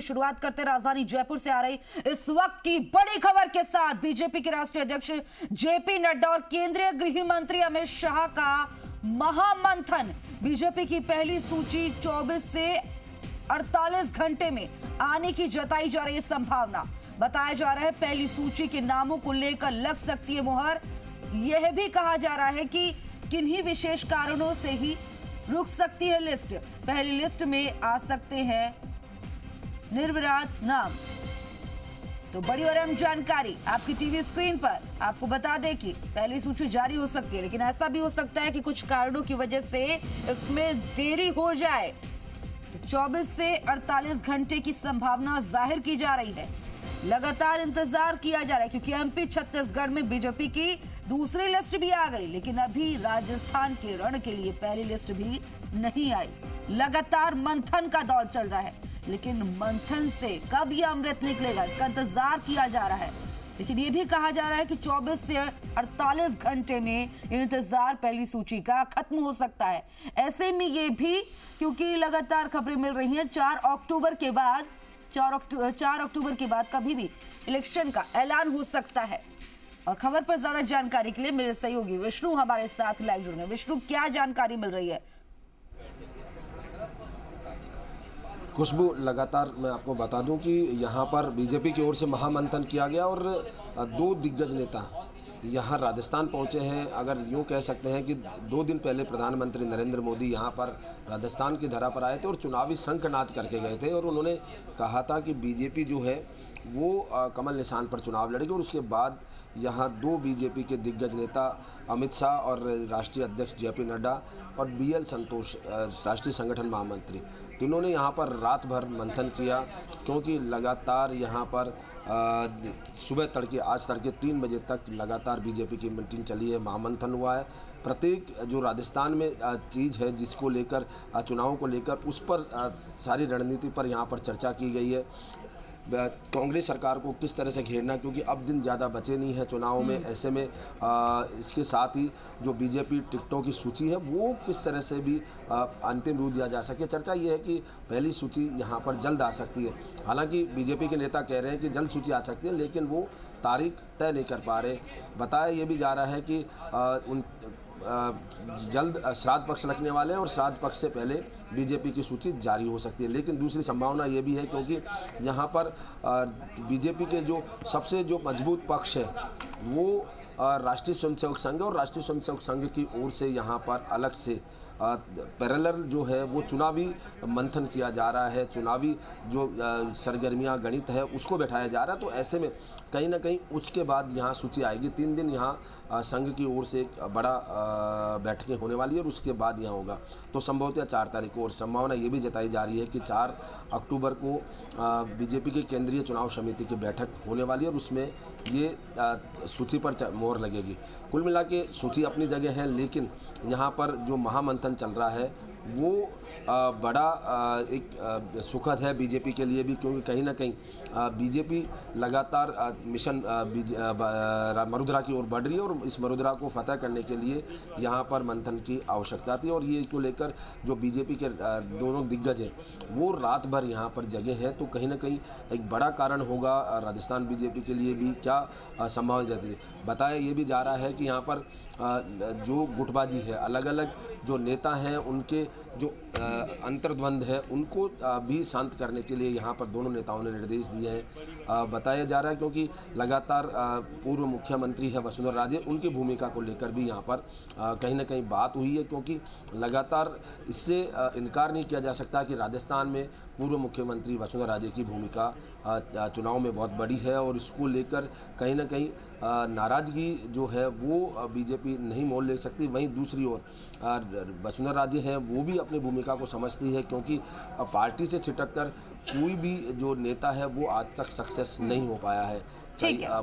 शुरुआत करते राजधानी जयपुर से आ रही इस वक्त की बड़ी खबर के साथ। बीजेपी के राष्ट्रीय अध्यक्ष जेपी नड्डा और केंद्रीय गृह मंत्री अमित शाह का महामंथन। बीजेपी की पहली सूची 24 से 48 घंटे में आने की जताई जा रही है संभावना। बताया जा रहा है पहली सूची के नामों को लेकर लग सकती है मुहर। यह भी कहा जा रहा है कि किन्हीं विशेष कारणों से ही रुक सकती है लिस्ट। पहली लिस्ट में आ सकते हैं निर्विवाद नाम। तो बड़ी और अहम जानकारी आपकी टीवी स्क्रीन पर। आपको बता दें कि पहली सूची जारी हो सकती है, लेकिन ऐसा भी हो सकता है कि कुछ कारणों की वजह से इसमें देरी हो जाए। तो 24 से 48 घंटे की संभावना जाहिर की जा रही है। लगातार इंतजार किया जा रहा है क्योंकि एमपी छत्तीसगढ़ में बीजेपी की दूसरी लिस्ट भी आ गई, लेकिन अभी राजस्थान के रण के लिए पहली लिस्ट भी नहीं आई। लगातार मंथन का दौर चल रहा है, लेकिन मंथन से कब यह अमृत निकलेगा इसका इंतजार किया जा रहा है। लेकिन यह भी कहा जा रहा है कि 24 से 48 घंटे में इंतजार पहली सूची का खत्म हो सकता है। ऐसे में ये भी क्योंकि लगातार खबरें मिल रही हैं 4 अक्टूबर के बाद कभी भी इलेक्शन का ऐलान हो सकता है। और खबर पर ज्यादा जानकारी के लिए मेरे सहयोगी विष्णु हमारे साथ लाइव जुड़ गए। विष्णु, क्या जानकारी मिल रही है? खुशबू, लगातार मैं आपको बता दूं कि यहां पर बीजेपी की ओर से महामंथन किया गया और 2 दिग्गज नेता यहाँ राजस्थान पहुँचे हैं। अगर यूँ कह सकते हैं कि 2 दिन पहले प्रधानमंत्री नरेंद्र मोदी यहाँ पर राजस्थान की धरा पर आए थे और चुनावी शंखनाद करके गए थे और उन्होंने कहा था कि बीजेपी जो है वो कमल निशान पर चुनाव लड़ेगी। और उसके बाद यहाँ 2 बीजेपी के दिग्गज नेता अमित शाह और राष्ट्रीय अध्यक्ष जेपी नड्डा और BL संतोष राष्ट्रीय संगठन महामंत्री, तीनों ने यहाँ पर रात भर मंथन किया क्योंकि लगातार यहाँ पर सुबह तड़के आज तड़के 3 बजे तक लगातार बीजेपी की मीटिंग चली है, महामंथन हुआ है। प्रत्येक जो राजस्थान में चीज़ है जिसको लेकर चुनावों को लेकर उस पर सारी रणनीति पर यहाँ पर चर्चा की गई है। कांग्रेस सरकार को किस तरह से घेरना, क्योंकि अब दिन ज़्यादा बचे नहीं है चुनाव में। ऐसे में इसके साथ ही जो बीजेपी टिकटों की सूची है वो किस तरह से भी अंतिम रूप दिया जा सके। चर्चा ये है कि पहली सूची यहाँ पर जल्द आ सकती है। हालांकि बीजेपी के नेता कह रहे हैं कि जल्द सूची आ सकती है, लेकिन वो तारीख तय नहीं कर पा रहे। बताया ये भी जा रहा है कि जल्द श्राद्ध पक्ष रखने वाले हैं और श्राद्ध पक्ष से पहले बीजेपी की सूची जारी हो सकती है। लेकिन दूसरी संभावना ये भी है क्योंकि यहाँ पर बीजेपी के जो सबसे मजबूत पक्ष है वो राष्ट्रीय स्वयंसेवक संघ और राष्ट्रीय स्वयंसेवक संघ की ओर से यहाँ पर अलग से पैरेलल जो है वो चुनावी मंथन किया जा रहा है। चुनावी जो सरगर्मियाँ गणित है उसको बैठाया जा रहा है। तो ऐसे में कहीं ना कहीं उसके बाद यहाँ सूची आएगी। 3 दिन यहाँ संघ की ओर से एक बड़ा बैठकें होने वाली है और उसके बाद यहाँ होगा। तो संभवतः 4 तारीख को, और संभावना ये भी जताई जा रही है कि 4 अक्टूबर को बीजेपी की केंद्रीय चुनाव समिति की बैठक होने वाली है और उसमें ये सूची पर मोहर लगेगी। कुल मिला के सूची अपनी जगह है, लेकिन यहाँ पर जो महामंथन चल रहा है वो बड़ा एक सुखद है बीजेपी के लिए भी, क्योंकि कहीं ना कहीं बीजेपी लगातार मिशन मरुधरा की ओर बढ़ रही है और इस मरुधरा को फतह करने के लिए यहाँ पर मंथन की आवश्यकता थी। और ये को लेकर जो बीजेपी के दोनों दिग्गज हैं वो रात भर यहाँ पर जगे हैं। तो कहीं ना कहीं एक बड़ा कारण होगा राजस्थान बीजेपी के लिए भी। क्या संभावना जाती है? बताया ये भी जा रहा है कि यहाँ पर जो गुटबाजी है, अलग अलग जो नेता हैं उनके जो अंतर्द्वंद है उनको भी शांत करने के लिए यहाँ पर दोनों नेताओं ने निर्देश दिए हैं। बताया जा रहा है क्योंकि लगातार पूर्व मुख्यमंत्री है वसुंधरा राजे, उनकी भूमिका को लेकर भी यहाँ पर कहीं ना कहीं बात हुई है, क्योंकि लगातार इससे इनकार नहीं किया जा सकता कि राजस्थान में पूर्व मुख्यमंत्री वसुंधरा राजे की भूमिका चुनाव में बहुत बड़ी है और इसको लेकर कहीं ना कहीं नाराज़गी जो है वो बीजेपी नहीं मोल ले सकती। वहीं दूसरी ओर वसुंधरा राजे हैं वो भी अपनी भूमिका को समझती है, क्योंकि पार्टी से छिटक कर कोई भी जो नेता है वो आज तक सक्सेस नहीं हो पाया है।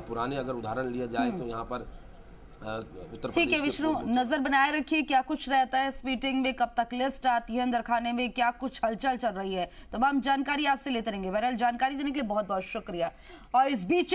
पुराने अगर उदाहरण लिया जाए तो यहाँ पर उत्तर प्रदेश। ठीक है विष्णु, नजर बनाए रखिए क्या कुछ रहता है इस मीटिंग में, कब तक लिस्ट आती है, अंदर खाने में क्या कुछ हलचल चल रही है। तमाम जानकारी आपसे लेते रहेंगे। बहरहाल जानकारी देने के लिए बहुत बहुत शुक्रिया। और इस बीच